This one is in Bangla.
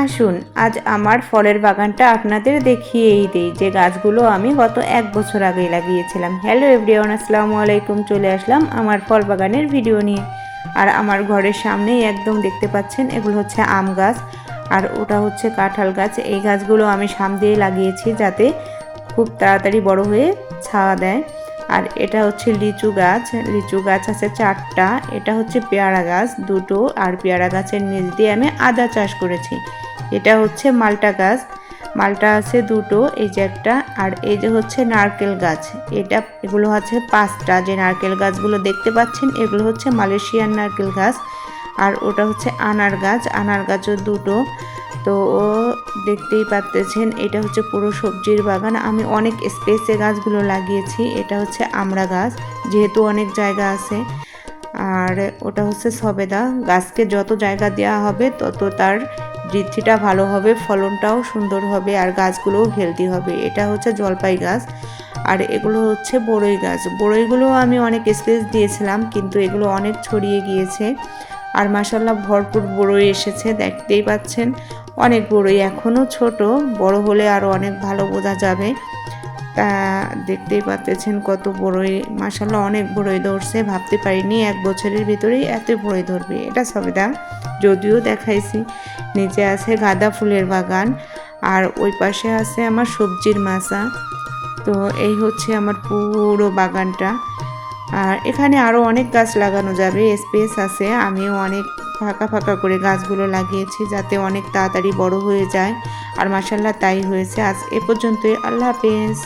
আসুন আজ আমার ফলের বাগানটা আপনাদের দেখিয়েই দেই, যে গাছগুলো আমি গত 1 বছর আগেই লাগিয়েছিলাম। হ্যালো এভরিওয়ান, আসসালামু আলাইকুম। চলে আসলাম আমার ফল বাগানের ভিডিও নিয়ে। আর আমার ঘরের সামনেই একদম দেখতে পাচ্ছেন, এগুলো হচ্ছে আম গাছ আর ওটা হচ্ছে কাঁঠাল গাছ। এই গাছগুলো আমি সামনে দিয়ে লাগিয়েছি যাতে খুব তাড়াতাড়ি বড় হয়ে ছায়া দেয়। আর এটা হচ্ছে লিচু গাছ আছে 4টা। এটা হচ্ছে পেয়ারা গাছ 2টো, আর পেয়ারা গাছের নিচ দিয়ে আমি আদা চাষ করেছি। এটা হচ্ছে মালটা গাছ, মালটা আছে 2টো, এই যে একটা। আর এই যে হচ্ছে নারকেল গাছ, এগুলো হচ্ছে 5টা। যে নারকেল গাছগুলো দেখতে পাচ্ছেন এগুলো হচ্ছে মালয়েশিয়ান নারকেল গাছ। আর ওটা হচ্ছে আনার গাছও 2টো। তো দেখতেই পাচ্ছেন এটা হচ্ছে পুরো সবজির বাগান। আমি অনেক স্পেসে গাছগুলো লাগিয়েছি। এটা হচ্ছে আমড়া গাছ, যেহেতু অনেক জায়গা আছে। আর ওটা হচ্ছে সবেদা গাছকে যত জায়গা দেওয়া হবে তত তার বৃদ্ধিটা ভালো হবে, ফলনটাও সুন্দর হবে, আর গাছগুলোও হেলদি হবে। এটা হচ্ছে জলপাই গাছ। আর এগুলো হচ্ছে বড়ই গাছ। বড়ইগুলো আমি অনেক স্পেস দিয়েছিলাম, কিন্তু এগুলো অনেক ছড়িয়ে গিয়েছে। আর মাশাআল্লাহ ভরপুর বড়ই এসেছে, দেখতেই পাচ্ছেন অনেক বড়ই। এখনও ছোট, বড় হলে আরও অনেক ভালো বোঝা যাবে। তা দেখতেই পাচ্ছেন কত বড়ই, মাশাআল্লাহ অনেক বড়ই ধরছে। ভাবতে পারিনি 1 বছরের ভিতরেই এত বড়ই ধরবে। এটা সবেদা, যদিও দেখাইছি। নিচে আছে গাঁদা ফুলের বাগান, আর ওই পাশে আছে আমার সবজির মাচা। তো এই হচ্ছে আমার পুরো বাগানটা। আর এখানে আরও অনেক গাছ লাগানো যাবে, স্পেস আছে। আমিও অনেক ফাঁকা ফাঁকা করে গাছগুলো লাগিয়েছি যাতে অনেক তাড়াতাড়ি বড় হয়ে যায়। আর মাশাআল্লাহ তাই হয়েছে। আজ এ পর্যন্তই। আল্লাহ হাফেজ।